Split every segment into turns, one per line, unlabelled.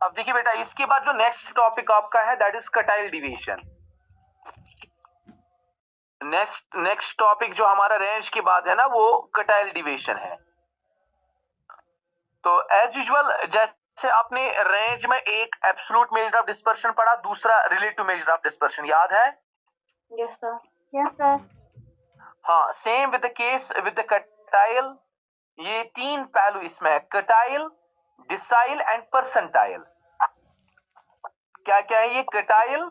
अब देखिए बेटा, इसके बाद जो नेक्स्ट टॉपिक आपका है that is quartile deviation. Next topic जो हमारा रेंज के बाद है ना, वो कटाइल डिविएशन है। तो एज यूजुअल, जैसे आपने रेंज में एक एब्सोल्यूट मेजर ऑफ डिस्पर्शन पढ़ा, दूसरा रिलेटिव मेजर ऑफ डिस्पर्शन, याद है?
Yes sir. Yes sir.
हाँ, same with the case with the quartile. ये तीन पहलू इसमें है, कटाइल, डिसाइल एंड परसेंटाइल। क्या क्या है ये? Quartile,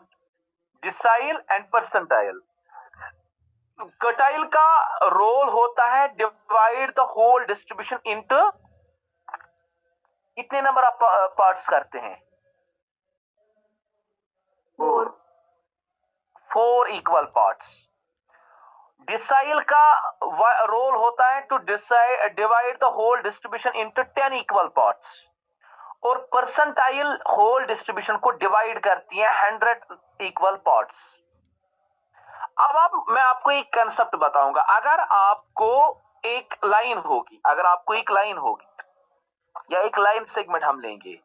decile and percentile. Quartile का रोल होता है divide the whole distribution into, कितने नंबर ऑफ पार्ट्स करते हैं? Four equal parts. डिसाइल का रोल होता है to divide the whole distribution into 10 equal parts, और परसेंटाइल होल डिस्ट्रीब्यूशन को डिवाइड करती है 100 इक्वल पार्ट्स। अब मैं आपको एक कंसेप्ट बताऊंगा। अगर आपको एक लाइन होगी, या एक लाइन सेगमेंट हम लेंगे,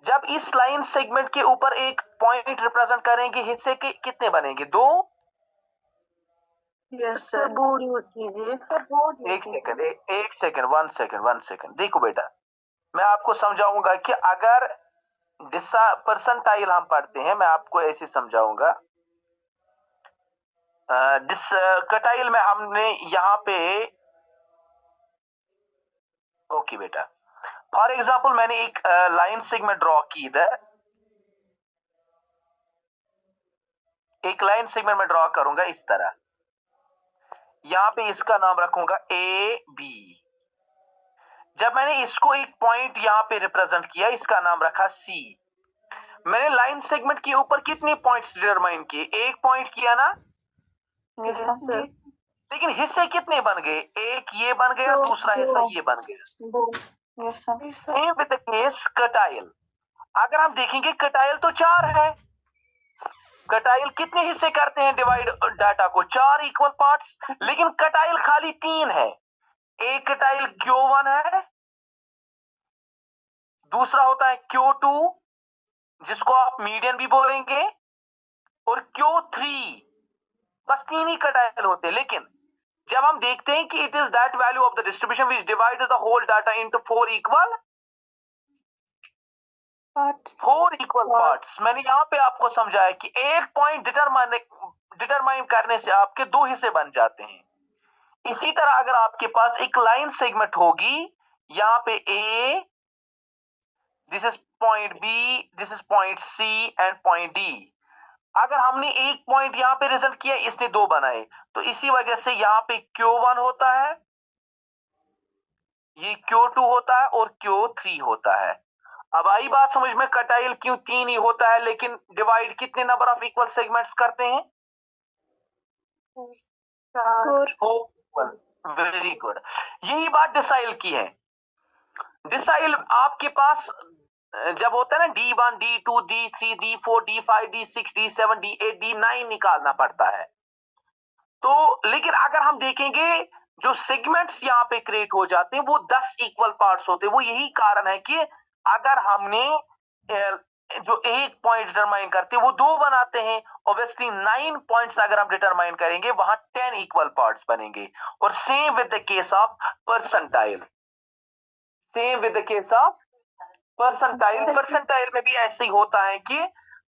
जब इस लाइन सेगमेंट के ऊपर एक पॉइंट रिप्रेजेंट करेंगे, हिस्से के कितने बनेंगे? दो।
Yes sir. बोर्ड यूज कीजिए सर।
एक सेकंड, वन सेकंड। देखो बेटा, मैं आपको समझाऊंगा कि अगर परसेंटाइल हम पढ़ते हैं, मैं आपको ऐसे समझाऊंगा। कटाइल में हमने यहाँ पे, ओके बेटा, फॉर एग्जाम्पल मैंने एक लाइन सेगमेंट ड्रॉ की इधर, एक लाइन सेगमेंट में ड्रॉ करूंगा इस तरह। यहाँ पे इसका नाम रखूंगा ए बी। जब मैंने इसको एक पॉइंट यहाँ पे रिप्रेजेंट किया, इसका नाम रखा सी। मैंने लाइन सेगमेंट के ऊपर कितने पॉइंट्स डिटरमाइन किए? एक पॉइंट किया ना?
Yes sir.
लेकिन हिस्से कितने बन गए? एक ये बन गया, दूसरा हिस्सा ये बन गया।
Yes sir.
Same with the case quartile. अगर हम देखेंगे, कटाइल तो चार है। कटाइल कितने हिस्से करते हैं डिवाइड डाटा को? चार इक्वल पार्ट्स। लेकिन कटाइल खाली तीन है। एक कटाइल Q1 है, दूसरा होता है Q2 जिसको आप मीडियन भी बोलेंगे, और Q3। बस तीन ही कटाइल होते हैं। लेकिन जब हम देखते हैं कि it is that value of the distribution which divide the whole data into four equal parts. मैंने यहां पे आपको समझाया कि एक पॉइंट डिटरमाइन करने से आपके दो हिस्से बन जाते हैं। इसी तरह अगर आपके पास एक लाइन सेगमेंट होगी, यहां पे A, this is point B, this is point C and point D. अगर हमने एक पॉइंट यहां पे रिजल्ट किया, इसने दो बनाए, तो इसी वजह से यहां पे Q1 होता है, ये Q2 होता है, और Q3 होता है। अब आई बात समझ में, कटाइल क्यों तीन ही होता है लेकिन डिवाइड कितने नंबर ऑफ इक्वल सेगमेंट्स करते हैं? Very good. यही बात डिसाइल की है। डिसाइल आपके पास जब होता है ना D1, D2, D3, D4, D5, D6, D7, D8, D9 निकालना पड़ता है। तो लेकिन अगर हम देखेंगे, जो सेगमेंट्स यहाँ पे क्रिएट हो जाते हैं वो 10 इक्वल पार्ट्स होते हैं। वो यही कारण है कि अगर हमने जो एक पॉइंट डिटरमाइन करते हैं वो दो बनाते हैं, ऑब्वियसली 9 पॉइंट्स अगर हम डिटरमाइन करेंगे वहां 10 इक्वल पार्ट्स बनेंगे। और same with the case of percentile, percentile में भी ऐसे ही होता है कि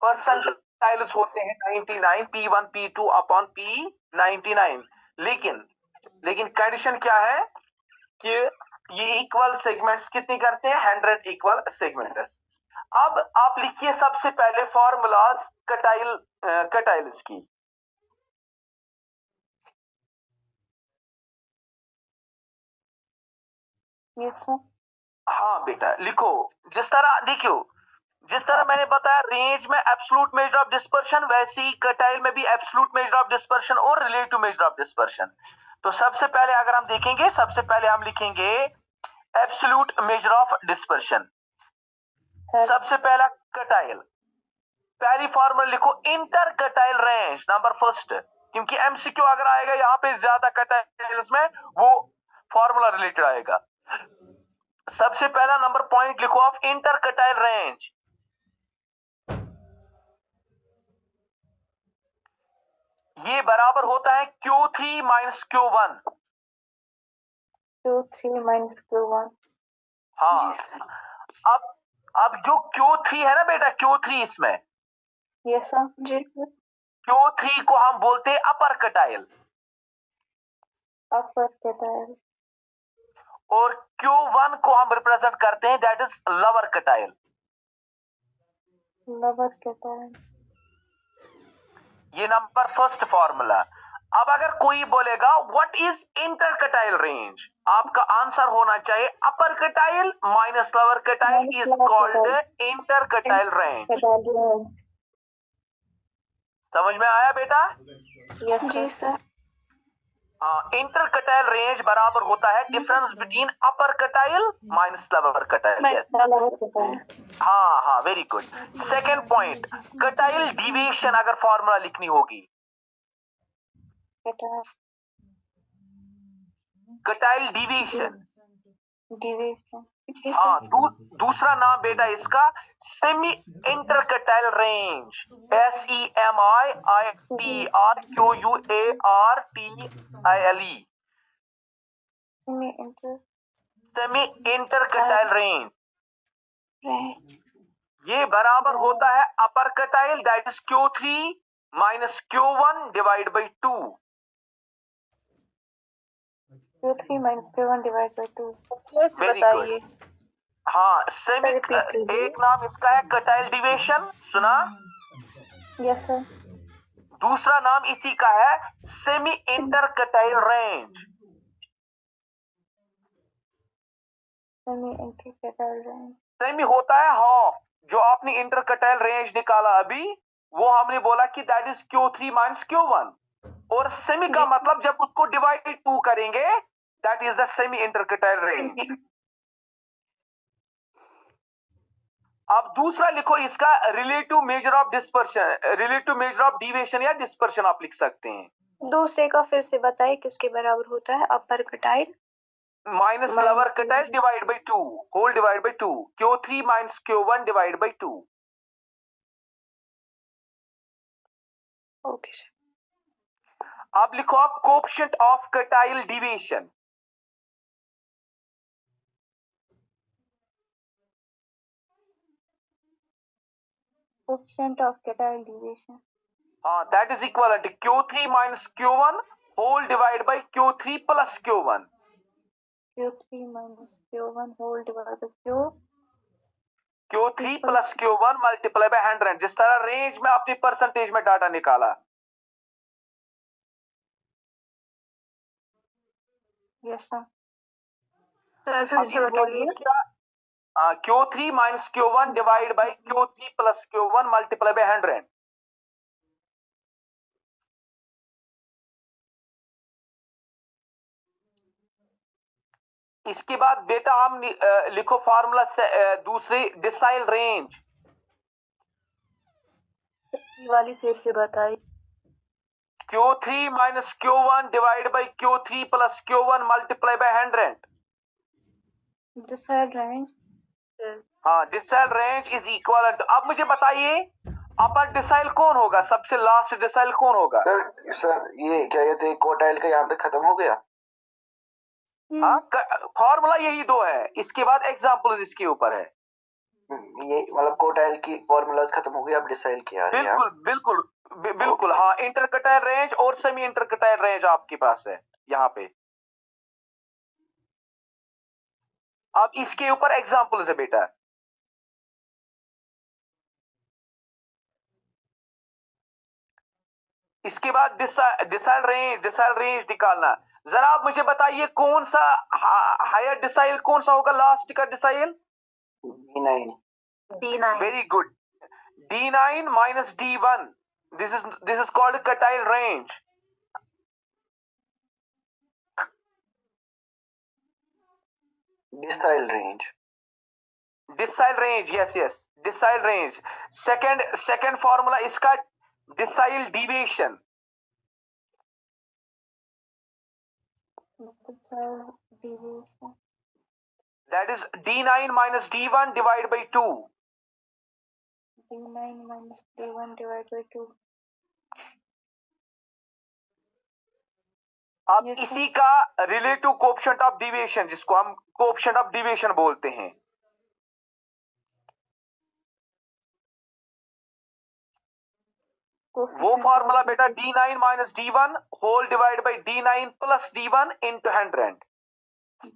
परसेंटाइल्स होते हैं 99, P1 P2 अपॉन P99। लेकिन कंडीशन क्या है कि ये इक्वल सेगमेंट्स कितनी करते हैं? 100 इक्वल सेगमेंट्स। अब आप लिखिए सबसे पहले फॉर्मूलाज कटाइल्स की। हाँ बेटा लिखो, जिस तरह मैंने बताया रेंज में एब्सोल्यूट मेजर ऑफ डिस्पर्शन, वैसे ही कटाइल में भी एब्सोल्यूट मेजर ऑफ डिस्पर्शन और रिलेटिव मेजर ऑफ डिस्पर्शन। तो सबसे पहले अगर हम देखेंगे, सबसे पहले हम लिखेंगे एब्सोल्यूट मेजर ऑफ डिस्पर्शन। सबसे पहला कटाइल, पहली फॉर्मूला लिखो इंटर कटाइल रेंज, नंबर फर्स्ट। क्योंकि एमसीक्यू अगर आएगा यहाँ पे ज्यादा कटाइल्स में, वो फॉर्मूला रिलेटेड आएगा। सबसे पहला नंबर पॉइंट लिखो आप, इंटरकटाइल रेंज। ये बराबर होता है Q3 minus Q1।
Q3 minus Q1।
हाँ, अब जो Q3 है ना बेटा, Q3 इसमें,
यस सर जी।
Q3 को हम बोलते हैं अपर कटाइल,
अपर कटाइल,
और Q1 को हम रिप्रेजेंट करते हैं, that is lower quartile.
Lower quartile.
ये नंबर फर्स्ट फॉर्मूला। अब अगर कोई बोलेगा व्हाट इज इंटरकटाइल रेंज, आपका आंसर होना चाहिए upper quartile minus lower quartile is called interquartile range. समझ में आया बेटा?
यस जी सर।
इंटरकटाइल रेंज बराबर होता है difference between upper quartile minus lower quartile. हाँ हाँ, very good. Second point, quartile deviation अगर फॉर्मूला लिखनी होगी, कटाइल डिविएशन। हाँ, दूसरा नाम बेटा इसका semi interquartile range, SEMIITRQUARTILE, semi interquartile range. ये बराबर होता है upper quartile, that is Q3 minus Q1 divide by 2।
Q3 minus Q1 divided by 2।
Very good. हाँ, सेमी, एक नाम इसका है कटाइल डिविएशन, सुना?
Yes sir.
दूसरा नाम इसी का है semi interquartile range.
Semi interquartile range.
Semi होता है हाफ, जो आपने इंटरकटाइल रेंज निकाला अभी, वो हमने बोला कि that is Q3 minus Q1, और सेमी का मतलब जब उसको डिवाइड 2 करेंगे, that is the semi interquartile range. अब दूसरा लिखो इसका relative measure of dispersion, relative measure of deviation या डिस्पर्शन आप लिख सकते हैं।
दूसरे का फिर से बताइए किसके बराबर होता है? Upper quartile
minus lower quartile divide by 2, whole divide by 2, Q3 minus Q1 divide by 2।
Okay sir.
अब लिखो आप coefficient of quartile deviation.
Coefficient of quartile deviation,
हाँ, that is equal to Q3 minus Q1 whole divide by Q3 plus Q1।
Q3 minus Q1 whole divided by
Q3 plus Q1 multiply by 100, जिस तरह range में आपने percentage में data निकाला।
Yes sir. Sir फिर से बताइए।
Q3 minus Q1 divide by Q3 plus Q1 multiply by 100। इसके बाद बेटा हम लिखो फार्मूला से दूसरी डिसाइल रेंज
वाली फिर से बताइए।
Q3 minus Q1 divide by Q3 plus Q1 multiply by 100।
Decile range,
हाँ, decile range is equal to, अब मुझे बताइए अपर डिसाइल कौन होगा, सबसे लास्ट डिसाइल कौन होगा?
सर ये क्या कहते हैं, कोटाइल का यहाँ तक खत्म हो गया।
हाँ, फॉर्मूला यही दो है, इसके बाद एग्जांपल्स इसके ऊपर है।
ये मतलब कोटाइल की फॉर्मूलाज खत्म हो गई, अब डिसाइल किया।
बिल्कुल बिल्कुल बिल्कुल, हाँ, इंटरकटाइल रेंज और सेमी इंटरकटाइल रेंज आपके पास है यहाँ पे। अब इसके ऊपर एग्जांपल्स है बेटा। इसके बाद डिसाइल रेंज निकालना। जरा आप मुझे बताइए कौन सा हायर डिसाइल कौन सा होगा, लास्ट का decile?
D9।
Very good, D9 minus D1, this is called quartile range. Decile range, yes, decile range. Second formula इसका decile deviation. That is D9 minus D1 divided by 2.
D9 minus D1 divided by 2.
अब
Yes,
इसी का relative coefficient of deviation, जिसको हम coefficient of deviation बोलते हैं, वो formula बेटा D9 minus D1 whole divide by D9 plus D1 into 100.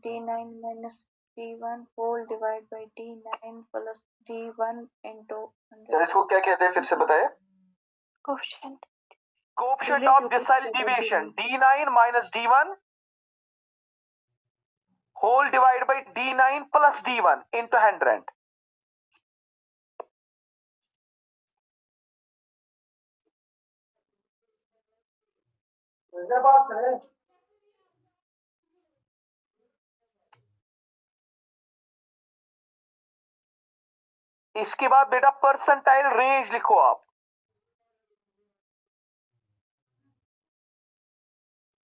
D9 minus D1 whole divided by D9 plus D1 into 100.
Sir इसको क्या कहते हैं, फिर से बताइए?
Coefficient.
Coefficient of decile deviation D9 minus D1 whole divide by D9 plus D1 into 100. इसके बाद बेटा परसेंटाइल रेंज लिखो आप.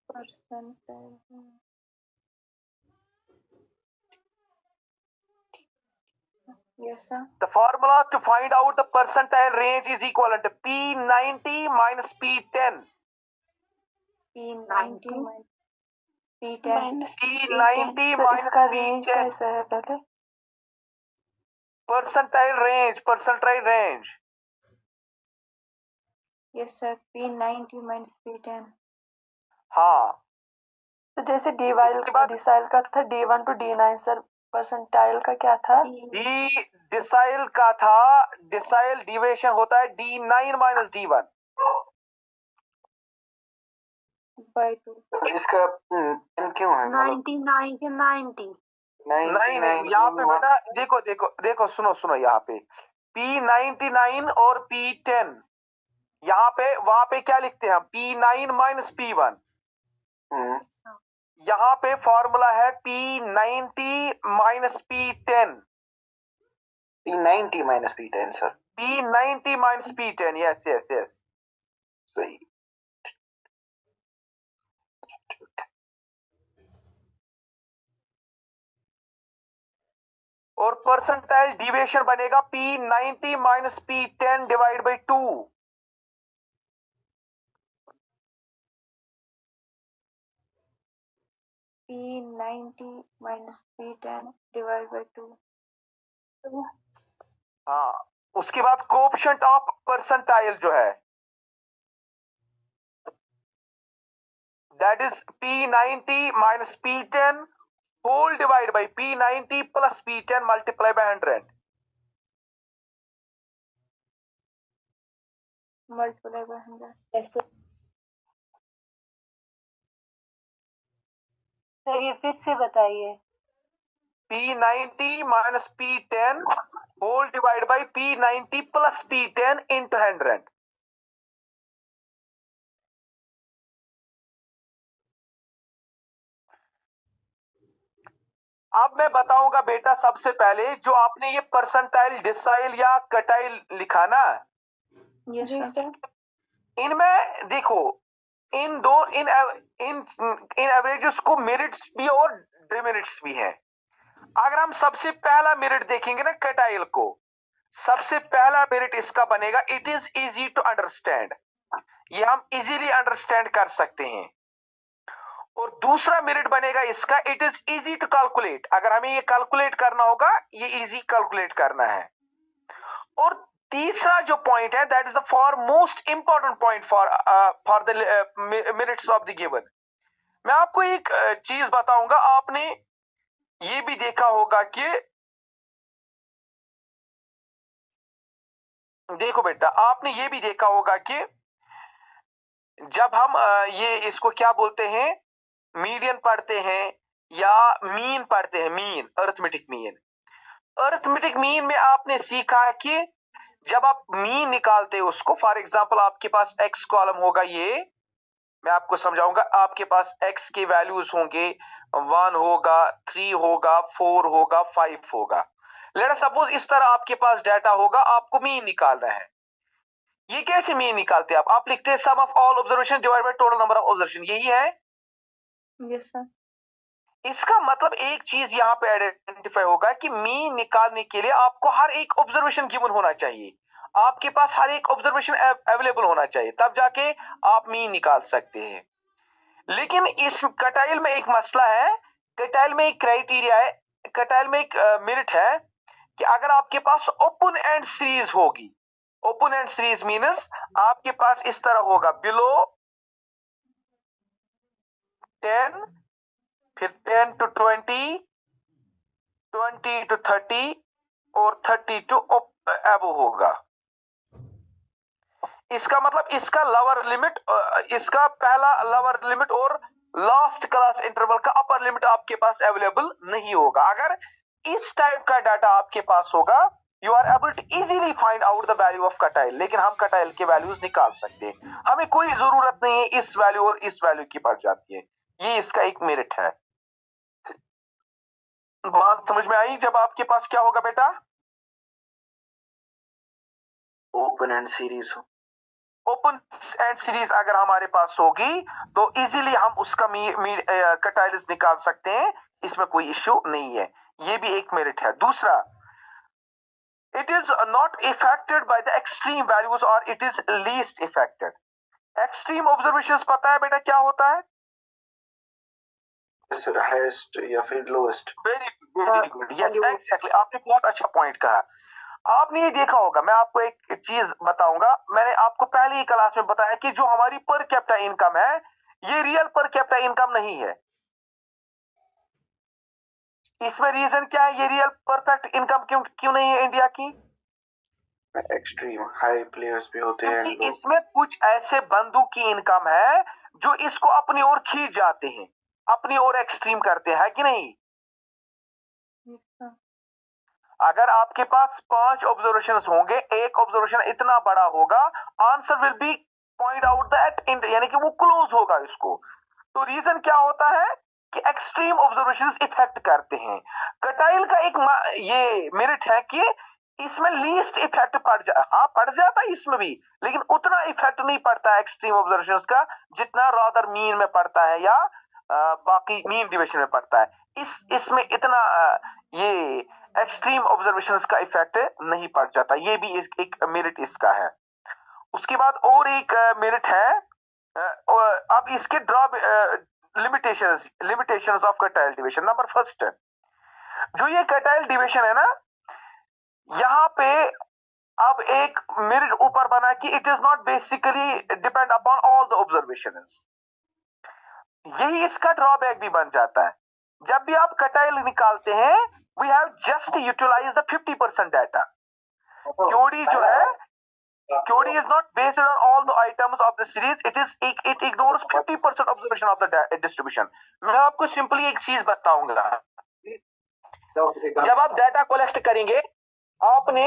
Percentile. Yes, sir.
The formula to find out the percentile range is equivalent to P90 minus P10.
P90 minus P10.
P90
तो
minus
इसका range
P10.
कैसा है पहले?
Percentile range.
Yes, sir. P90 minus P10.
हाँ,
तो जैसे
इसके बाद
डिसाइल का था D1 to D9 sir, percentile का क्या था?
डी डिसाइल का था, डिसाइल डिविएशन होता है D9 माइनस D1.
by 2.
तो इसका क्यों है?
90.
नहीं, यहाँ पे बेटा देखो सुनो यहाँ पे P99 और P10, यहाँ पे वहां पे क्या लिखते हैं हम? P9 minus P1. यहाँ पे फॉर्मूला है P90 minus P10.
P90 minus P10 sir.
P90 minus P10. Yes
सही.
और परसेंटाइल डिविएशन बनेगा P90 minus P10 divide by 2.
P90 minus P10 divided by 2.
हाँ, उसके बाद कोएफिशिएंट ऑफ परसेंटाइल जो है, that is P90 minus P10 whole divide by P90 plus P10 multiply by 100.
Multiply by 100. ऐसे sir ये फिर से बताइए.
P90 minus P10 whole divide by P90 plus P10 into 100. अब मैं बताऊंगा बेटा, सबसे पहले जो आपने ये परसेंटाइल, डिसाइल या कटाइल लिखा ना,
Yes, sir.
इनमें देखो, इन एवरेजेस को मेरिट्स भी और डिमेरिट्स भी हैं. अगर हम सबसे पहला मेरिट देखेंगे ना कटाइल को, सबसे पहला मेरिट इसका बनेगा it is easy to understand. ये हम इजीली अंडरस्टैंड कर सकते हैं. और दूसरा मेरिट बनेगा इसका it is easy to calculate. अगर हमें ये कैलकुलेट करना होगा, ये इजी कैलकुलेट करना है. और तीसरा जो पॉइंट है, that is the for most important point for the merits of the given. मैं आपको एक चीज बताऊंगा. आपने ये भी देखा होगा कि, देखो बेटा, आपने ये भी देखा होगा कि जब हम ये इसको क्या बोलते हैं, मीडियन पढ़ते हैं या मीन पढ़ते हैं, मीन, अरिथमेटिक मीन में आपने सीखा है कि जब आप मीन निकालते हैं उसको, फॉर एग्जांपल आपके पास एक्स कॉलम होगा, ये मैं आपको समझाऊंगा. आपके पास एक्स के वैल्यूज होंगे, 1 होगा, 3 होगा, 4 होगा, 5 होगा. लेट अस सपोज इस तरह आपके पास डाटा होगा, आपको मीन निकालना है. ये कैसे मीन निकालते हैं आप लिखते हैं sum of all observation divided by total number of observation. यही है.
Yes, sir.
इसका मतलब एक चीज यहाँ पे आइडेंटिफाई होगा कि मीन निकालने के लिए आपको हर एक ऑब्जर्वेशन गिवन होना चाहिए, आपके पास हर एक ऑब्जर्वेशन अवेलेबल होना चाहिए, तब जाके आप मीन निकाल सकते हैं। लेकिन इस कटाइल में एक मसला है, कटाइल में एक क्राइटेरिया है, कटाइल में एक मेरिट है कि अगर आपके पास ओपन एंड सीरीज होगी, ओपन एंड सीरीज मीन्स आपके पास इस तरह होगा बिलो 10, फिर 10 to 20, 20 to 30 और 30 to अबव होगा। इसका मतलब इसका लोअर लिमिट, इसका पहला लोअर लिमिट और लास्ट क्लास इंटरवल का अपर लिमिट आपके पास अवेलेबल नहीं होगा। अगर इस टाइप का डाटा आपके पास होगा, you are able to easily find out the value of quartile. लेकिन हम कटाइल के वैल्यूज निकाल सकते हैं, हमें कोई जरूरत नहीं है इस वैल्यू और इस वैल्यू की पड़ जाती है। ये इसका एक मेरिट है। बात समझ में आई? जब आपके पास क्या होगा बेटा,
ओपन एंड सीरीज हो,
ओपन एंड सीरीज अगर हमारे पास होगी तो इजीली हम उसका कटाइल्स निकाल सकते हैं, इसमें कोई इश्यू नहीं है। ये भी एक मेरिट है। दूसरा, it is not affected by the extreme values और it is least affected. Extreme observations पता है बेटा क्या होता है?
हाईएस्ट या फिर lowest.
Very good, yes exactly, आपने बहुत अच्छा पॉइंट कहा। आपने ये देखा होगा, मैं आपको एक चीज बताऊंगा, मैंने आपको पहले ही क्लास में बताया कि जो हमारी पर कैपिटा इनकम है, ये रियल पर कैपिटा इनकम नहीं है। इसमें रीजन क्या है, ये रियल परफेक्ट इनकम क्यों नहीं है इंडिया की?
एक्सट्रीम हाई प्लेयर्स भी होते हैं,
क्योंकि इसमें कुछ ऐसे बंदों की इनकम है जो इसको अपनी ओर खींच जाते हैं, अपनी ओर एक्सट्रीम करते हैं, है कि नहीं? अगर आपके पास 5 ऑब्जर्वेशंस होंगे, एक ऑब्जर्वेशन इतना बड़ा होगा, answer will be point out that, यानी कि वो क्लोज होगा इसको। तो रीजन क्या होता है कि एक्सट्रीम ऑब्जर्वेशंस इफेक्ट करते हैं। कटाइल का एक ये मेरिट है कि इसमें लीस्ट इफेक्ट पड़ जाता है इसमें भी, लेकिन उतना इफेक्ट नहीं पड़ता है एक्सट्रीम ऑब्जर्वेशंस का जितना रादर मीन में पड़ता है या बाकी मीन डिविजन में पड़ता है। इसमें इतना ये एक्सट्रीम ऑब्जर्वेशंस का इफेक्ट नहीं पड़ जाता। ये भी एक मेरिट इसका है। उसके बाद और एक मेरिट है, अब इसके limitations of quartile division. Number first, जो ये कटाइल डिविजन है ना, यहाँ पे अब एक मेरिट ऊपर बना कि it is not basically depend upon all the observations. यही इसका ड्रॉबैक भी बन जाता है। जब भी आप कटाइल निकालते हैं, we have just utilize the 50% data. QD जो है, QD is not based on all the items of the series. It ignores 50% observation of the distribution. मैं आपको सिंपली एक चीज बताऊंगा। जब आप डाटा कलेक्ट करेंगे, आपने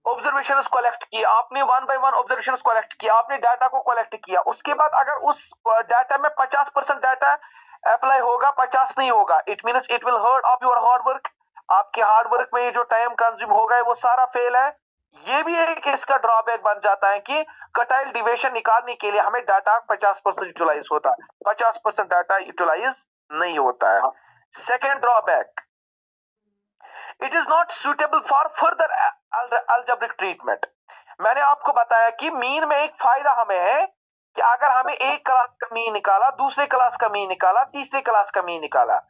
ऑब्जर्वेशंस कलेक्ट किया, आपने 1 by 1 ऑब्जर्वेशंस कलेक्ट किया, आपने डाटा को कलेक्ट किया, उसके बाद अगर उस डाटा में 50% डाटा अप्लाई होगा, 50 नहीं होगा, it means it will hurt of your hard work. आपके हार्ड वर्क में जो टाइम कंज्यूम होगा वो सारा फेल है। ये भी एक इसका ड्रॉबैक बन जाता है कि कटाइल डिविजन निकालने के लिए हमें डाटा 50% यूटिलाइज होता है, 50% डाटा यूटिलाइज नहीं होता है। Second drawback, it is not suitable for further algebraic treatment. मैंने आपको बताया कि मीन में एक फायदा हमें है कि अगर हमें एक क्लास का मीन निकाला, दूसरे क्लास का मीन निकाला, तीसरे क्लास का मीन निकाला,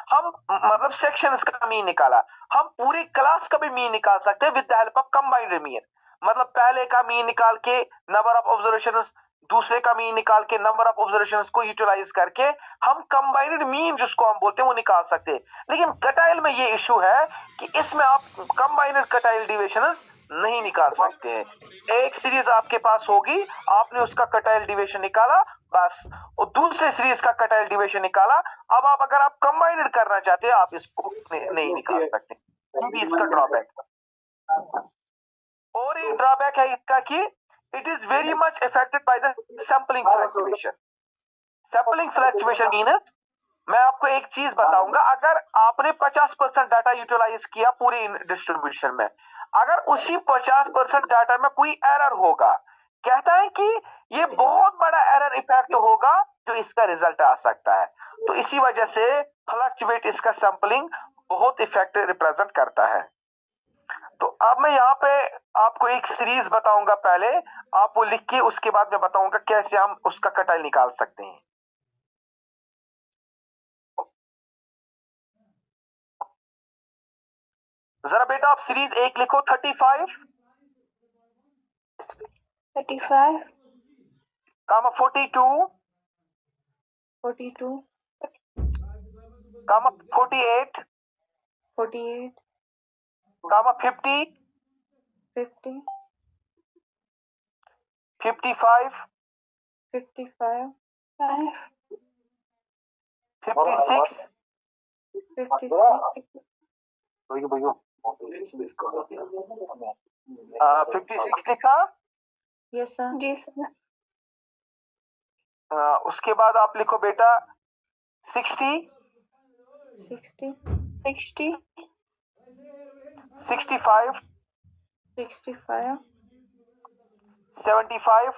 हम मतलब सेक्शंस का मीन निकाला, हम पूरी क्लास का भी मीन निकाल सकते हैं with the help of combined mean. मतलब पहले का मीन निकाल के नंबर ऑफ ऑब्जर्वेशंस, दूसरे का मीन निकाल के नंबर ऑफ ऑब्जर्वेशंस को यूटिलाइज करके हम कंबाइंड मीन जिसको हम बोलते हैं वो निकाल सकते हैं। लेकिन कटाइल में ये इशू है कि इसमें आप कंबाइंड कटाइल डिविजन्स नहीं निकाल सकते हैं। एक सीरीज आपके पास होगी, आपने उसका कटाइल डिविजन निकाला बस, और दूसरे सीरीज का कटाइल डिविजन निकाला। अब आप अगर आप कंबाइंड करना चाहते हैं, आप इसको नहीं निकाल सकते। ये भी इसका ड्रॉबैक है। और एक ड्रॉबैक है इसका कि it is very much affected by the sampling fluctuation. Sampling fluctuation means, मैं आपको एक चीज बताऊंगा, अगर आपने 50% डाटा यूटिलाइज किया पूरी डिस्ट्रीब्यूशन में, अगर उसी 50% डाटा में कोई एरर होगा, कहता है कि ये बहुत बड़ा एरर इफेक्ट होगा जो इसका रिजल्ट आ सकता है। तो इसी वजह से फ्लक्चुएट इसका सैंपलिंग बहुत इफेक्टिव रिप्रेजेंट करता है। तो अब मैं यहाँ पे आपको एक सीरीज बताऊंगा, पहले आप वो लिख के उसके बाद मैं बताऊंगा कैसे हम उसका कटाई निकाल सकते हैं। जरा बेटा आप सीरीज एक लिखो 35 कामा 42 कामा 48 कामा 50 55 56 56 लिखा।
Yes sir.
जी सर।
उसके बाद आप लिखो बेटा 60
60
65
65
75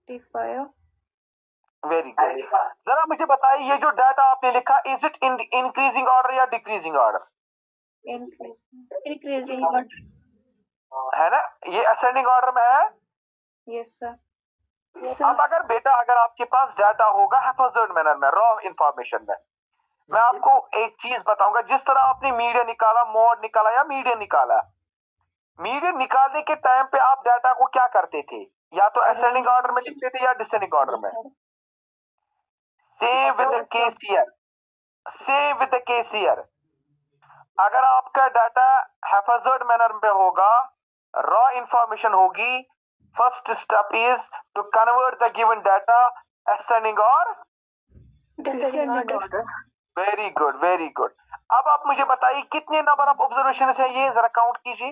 75
वेरी गुड। जरा मुझे बताइए ये जो डाटा आपने लिखा is it in increasing order या डिक्रीजिंग ऑर्डर?
इंक्रीजिंग
है ना, ये असेंडिंग ऑर्डर में है।
Yes sir.
अब अगर बेटा अगर आपके पास डाटा होगा हैफाजर्ड मैनर में, रॉ इंफॉर्मेशन में, मैं आपको एक चीज बताऊंगा। जिस तरह आपने मीडियन निकाला, मोड निकाला या मीडियन निकाला, मीडियन निकालने के टाइम पे आप डाटा को क्या करते थे? या तो असेंडिंग ऑर्डर में लिखते थे या डिसेंडिंग ऑर्डर में। Same with the case here, same with the case here. अगर आपका डाटा हैफाजर्ड मैनर में होगा, रॉ इंफॉर्मेशन होगी, first step is to convert the given data ascending और
descending order.
Very good, very good. अब आप मुझे बताइए कितने नंबर ऑफ ऑब्जर्वेशन है ये, जरा काउंट कीजिए।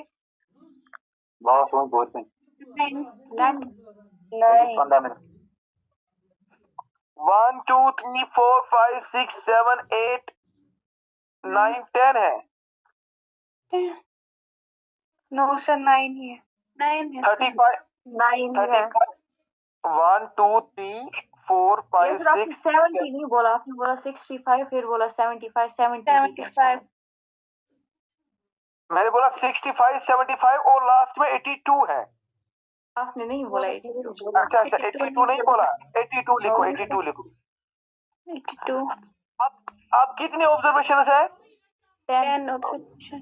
1 2 3 4 5 6 7 8 9 10 है।
नो सर 9 ही है।
35
9 है।
35 1 2 3 4 5
ये आपने
6
70 नहीं बोला, आपने बोला 65 फिर बोला 75
75
मैंने बोला 65 75 और लास्ट में 82 है।
आपने नहीं बोला 82।
अच्छा अच्छा 82 नहीं बोला, 82 लिखो, 82 लिखो।
82
अब कितने ऑब्जर्वेशन है?
10 ऑब्जर्वेशन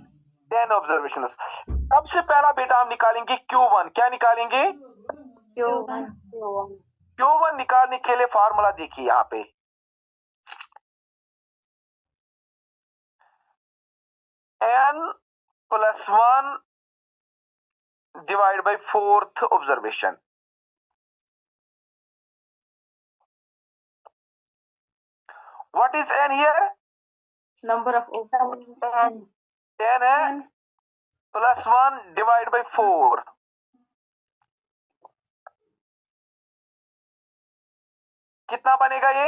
10 ऑब्जर्वेशन। सबसे पहला बेटा हम निकालेंगे Q1। क्या निकालेंगे? Q1 निकालने के लिए फार्मूला देखिए यहाँ पे, n + 1 divided by 4th observation। What is n here?
Number of
10 है + 1 divided by 4। कितना बनेगा ये?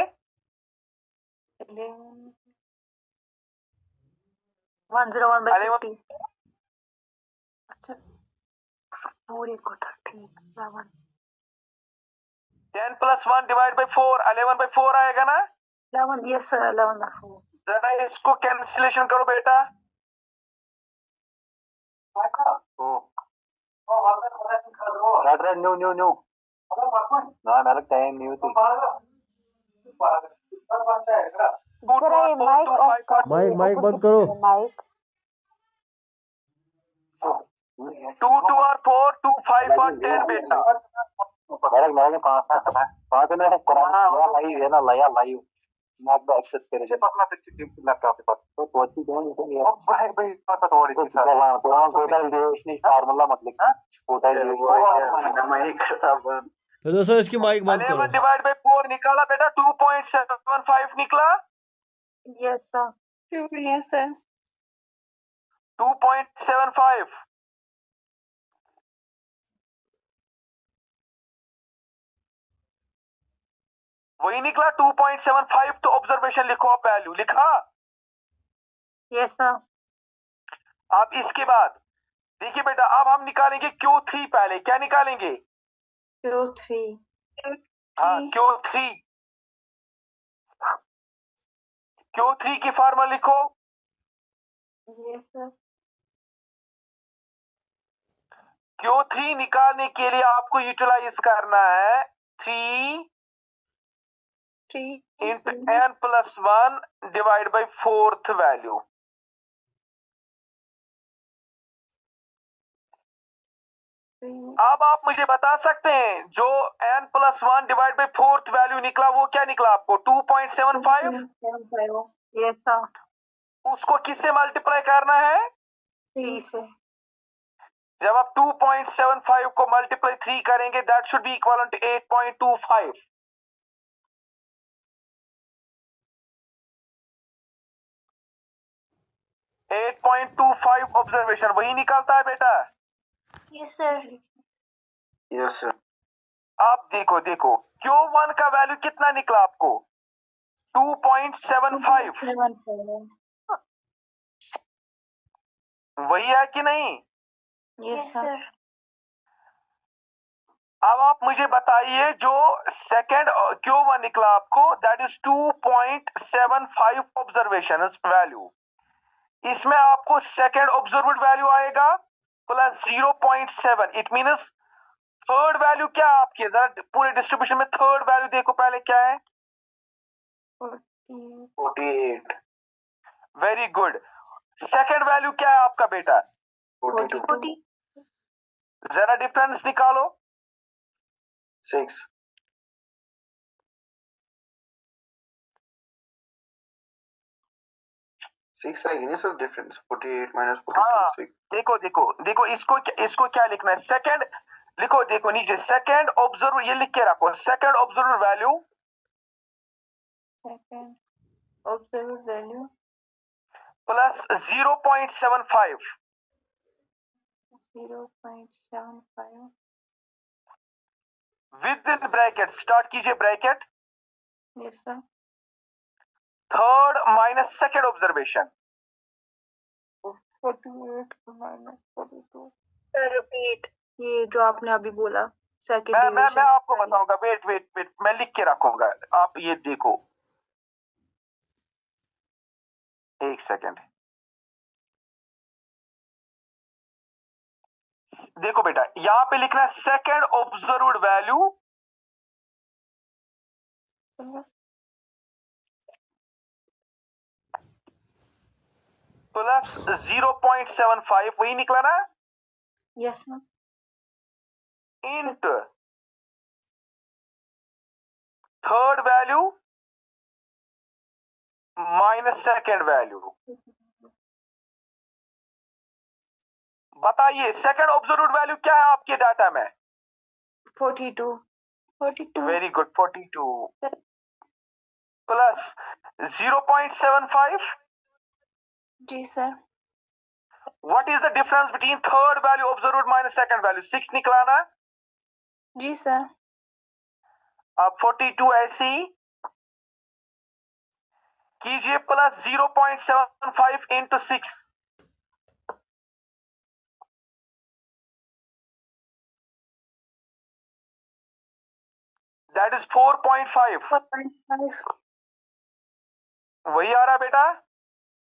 101/50।
अच्छा पूरे को 30 11
10 + 1 divided by 4 11/4 आएगा ना?
11 यस सर 11/4।
जरा इसको कैंसिलेशन करो बेटा। न्यू ना मेरा टाइम नहीं होती।
माइक बंद करो।
2 2 और 4 2 5 और 10 बेटा।
तो दोस्तों इसकी माइक बंद
11
करो।
डिवाइड बाय 4 निकाला बेटा, 2.75 निकला।
Yes sir.
यस सर
2.75 वही निकला 2.75। तो ऑब्जर्वेशन लिखो, आप वैल्यू लिखा।
Yes sir.
अब इसके बाद देखिए बेटा, अब हम निकालेंगे Q3। पहले क्या निकालेंगे?
Q3
हाँ, Q3 की फार्मूला लिखो।
Yes sir.
Q3 निकालने के लिए आपको यूटिलाइज करना है 3 into n+1 divide by 4th value. अब आप मुझे बता सकते हैं जो n+1 divide by 4th value निकला वो क्या निकला आपको? 2.75।
Yes sir.
उसको किससे मल्टीप्लाई करना है?
3 से।
जब आप 2.75 को मल्टीप्लाई 3 करेंगे that should be equal to 8.25। Observation वही निकलता है बेटा।
Yes sir.
Yes sir.
आप देखो Q1 का वैल्यू कितना निकला आपको? 2.75। वही है कि नहीं?
Yes sir.
अब आप मुझे बताइए जो सेकंड Q1 निकला आपको दैट इज 2.75 ऑब्जर्वेशन वैल्यू। इसमें आपको सेकंड ऑब्जर्व्ड वैल्यू आएगा plus 0.7। It means third value क्या है आपकी? जरा पूरे डिस्ट्रीब्यूशन में थर्ड वैल्यू देखो पहले क्या है?
48।
Very good. सेकंड वैल्यू क्या है आपका बेटा?
42।
जरा डिफरेंस निकालो।
6। 6 आएगी नहीं सर डिफरेंस? 48 माइनस 42
हाँ
6।
देखो इसको क्या लिखना है? सेकंड लिखो, देखो नीचे सेकंड ऑब्जर्व, ये लिख के रखो second observe value
second observe value
plus 0.75
0.75
within bracket. Start कीजिए bracket.
Yes sir.
Third minus second observation
48 minus 42।
Repeat ये जो आपने अभी बोला सेकंड
मैं
डिवीजन।
आपको बताऊंगा। वेट मैं लिख के रखूंगा। आप ये देखो एक सेकंड। देखो बेटा यहां पे लिखना है सेकंड ऑब्जर्व्ड वैल्यू प्लस 0.75 वही निकला ना?
Yes sir.
इंट third value minus second value. बताइए सेकंड ऑब्जर्व्ड वैल्यू क्या है आपके डाटा में?
42।
Very good 42 plus 0.75।
जी sir.
What is the difference between third value observed minus second value? 6 निकला ना?
जी सर।
अब 42 ऐसे ही कीजिए प्लस 0.75 इंटू 6। That is 4.5।
4.5।
वही आ रहा बेटा?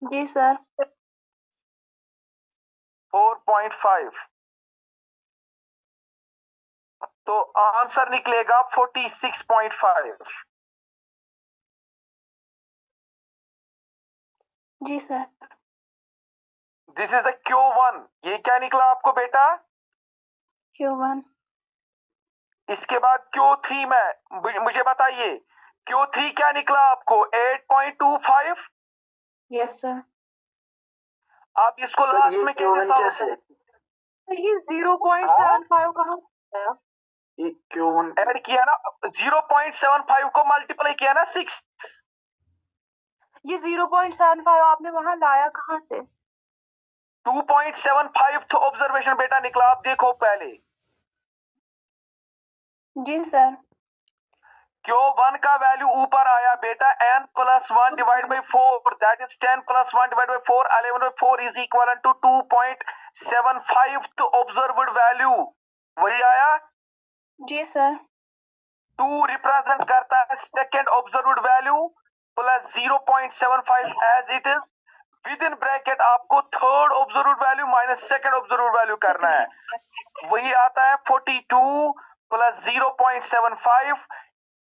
जी सर।
4.5 तो आंसर निकलेगा 46.5।
जी सर।
This is the Q1। ये क्या निकला आपको बेटा?
Q1।
इसके बाद Q3 में मुझे बताइए Q3 क्या निकला आपको? 8.25।
Yes sir.
आप इसको
सर
लास्ट
ये
में कैसे
Q1
सॉल्व
कैसे?
ये 0.75 कहाँ है?
ये Q1
ऐड किया ना? 0.75 को मल्टीप्लाई किया ना 6।
ये 0.75 आपने वहां लाया कहाँ से?
2.75 तो ऑब्जर्वेशन बेटा निकला। आप देखो पहले
जी सर।
Q1 का वैल्यू ऊपर आया बेटा n+1 divide by 4 that is 10+1 divide by 4 11/4 is equal to 2.75 तो ऑब्जर्व्ड वैल्यू वही आया।
जी सर।
2 रिप्रेजेंट करता है second observed value plus 0.75 as it is, within bracket आपको third observed value minus second observed value करना है। वही आता है 42 प्लस 0.75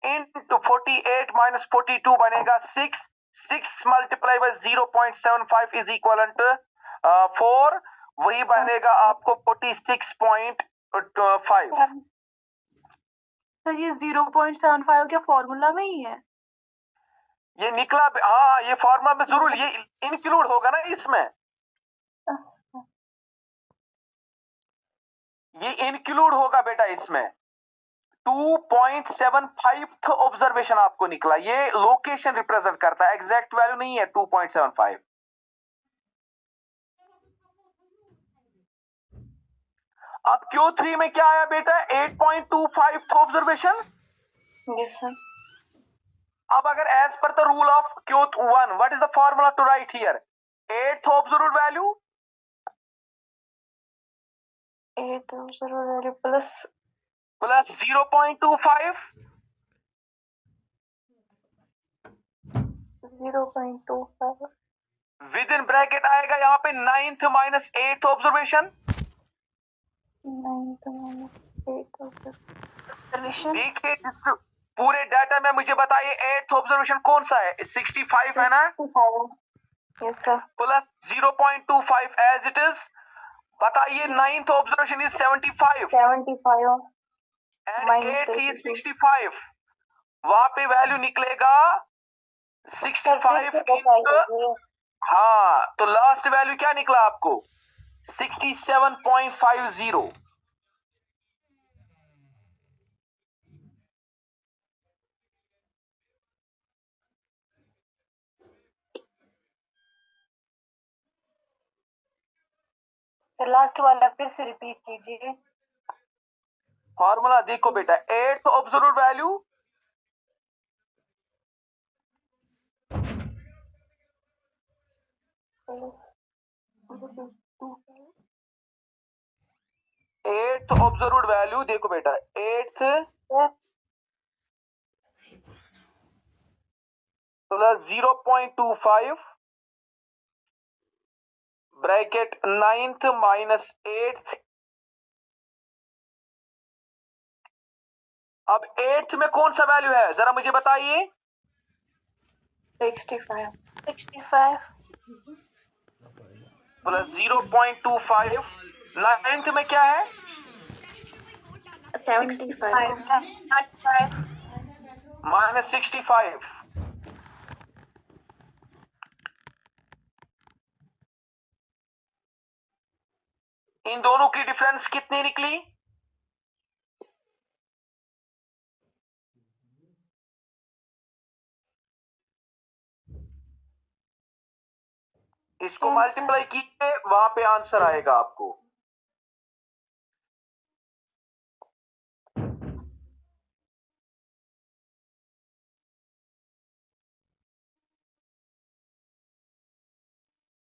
into 48 minus 42 बनेगा 6, 6 multiplied by 0.75 is equivalent to 4, वही बनेगा आपको 46.5।
सर ये 0.75 क्या फॉर्मूला में ही है?
ये निकला, हाँ ये फॉर्मूला में जरूर ये इंक्लूड होगा ना इसमें, ये इंक्लूड होगा बेटा इसमें। 2.75 ऑब्जर्वेशन आपको निकला, ये लोकेशन रिप्रेजेंट करता है, एग्जैक्ट वैल्यू नहीं है 2.75। अब Q3 में क्या आया बेटा, 8.25 ऑब्जर्वेशन।
Yes sir.
अब अगर एज पर the rule of Q1 what is the formula to write here, 8th observed value
8 observed value plus
plus 0.25
0.25
within bracket आएगा यहाँ पे 9th minus 8th observation.
9 minus 8 observation।
देखिए इस पूरे data में मुझे बताइए 8th ऑब्जर्वेशन कौन सा है, 65 है ना,
yes sir.
Plus 0.25 as it is. बताइए 9th observation is 75
75
and
minus
8th is
82।
65, वहां पे वैल्यू निकलेगा 65 इंटू, हाँ तो लास्ट वैल्यू क्या निकला आपको 67.50।
सर लास्ट वाला फिर से रिपीट कीजिए।
फॉर्मूला देखो बेटा, 8th observed value 8th observed value देखो बेटा, 8th plus 0.25 bracket 9th minus 8th। अब 8th में कौन सा वैल्यू है जरा मुझे बताइए,
65
प्लस 0.25, 9th में क्या है
75
माइनस 65। इन दोनों की डिफरेंस कितनी निकली, इसको मल्टीप्लाई कीजिए वहां पे आंसर आएगा आपको।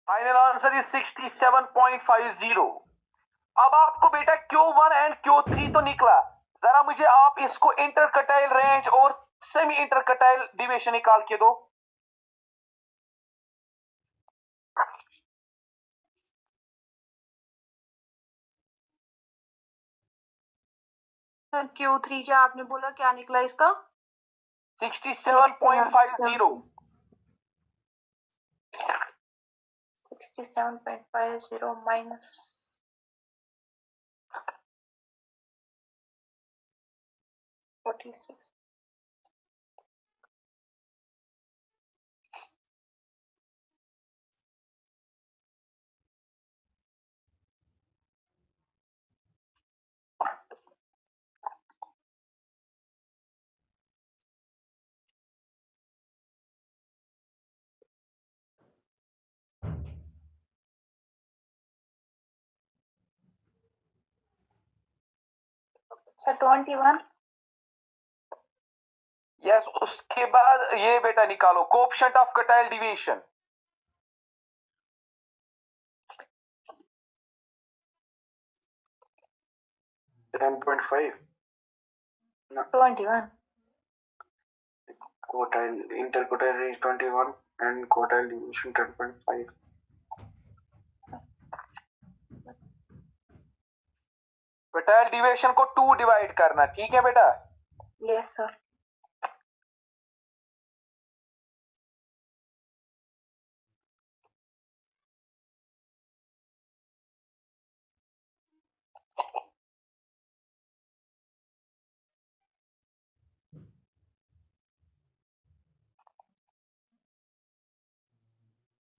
Final answer is 67.50। अब आपको बेटा Q1 एंड Q3 तो निकला, जरा मुझे आप इसको इंटरकटाइल रेंज और सेमी इंटरकटाइल डिविएशन निकाल के दो।
सर Q3 क्या आपने बोला, क्या निकला इसका?
67.50।
67.50 minus 46। सर 21।
यस, उसके बाद ये बेटा निकालो coefficient of quartile deviation.
10.5
21
Quartile interquartile range 21 and quartile deviation 10.5.
Quartile deviation को 2 डिवाइड करना, ठीक है बेटा।
Yes sir.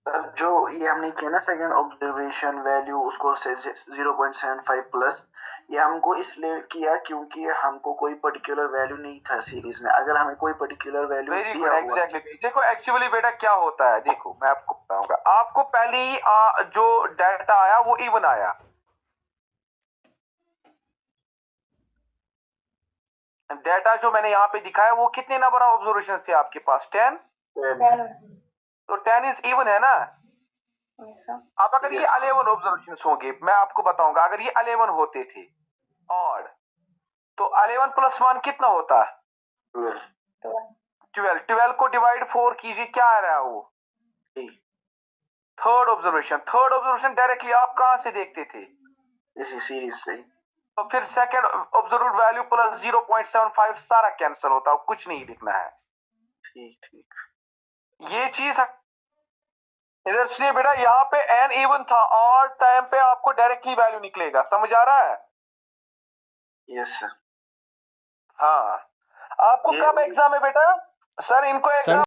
सर जो ये हमने किया ना सेकंड ऑब्जर्वेशन वैल्यू उसको से 0.75 प्लस, ये हमको इसलिए किया क्योंकि हमको कोई पर्टिकुलर वैल्यू नहीं था सीरीज में। अगर हमें कोई पर्टिकुलर वैल्यू
वेरी
दिया
गुड,
हुआ
एग्जैक्टली। देखो एक्चुअली बेटा क्या होता है, देखो मैं आपको बताऊंगा। आपको पहले ही जो डाटा आया वो इवन आया, डाटा जो मैंने यहाँ पे दिखाया वो कितने नंबर ऑफ ऑब्जर्वेशन थे आपके पास? 10।
10।
तो 10 इज इवन है ना।
Yes sir.
अब अगर ये 11 ऑब्जर्वेशन होंगे, मैं आपको बताऊंगा, अगर ये 11 होते थे और तो 11 प्लस 1 कितना होता? 12। 12 को डिवाइड 4 कीजिए, क्या आ रहा है वो? थर्ड ऑब्जर्वेशन डायरेक्टली आप कहां से देखते थे?
इसी सीरीज से।
तो फिर सेकंड ऑब्जर्व्ड वैल्यू प्लस 0.75 सारा कैंसिल होता है, कुछ नहीं लिखना है।
ठीक ठीक।
ये चीज इधर सुनिए बेटा, यहाँ पे एन इवन था और टाइम पे आपको डायरेक्टली वैल्यू निकलेगा, समझ आ रहा है?
Yes sir.
हाँ। आपको कब एग्जाम है बेटा? सर इनको एग्जाम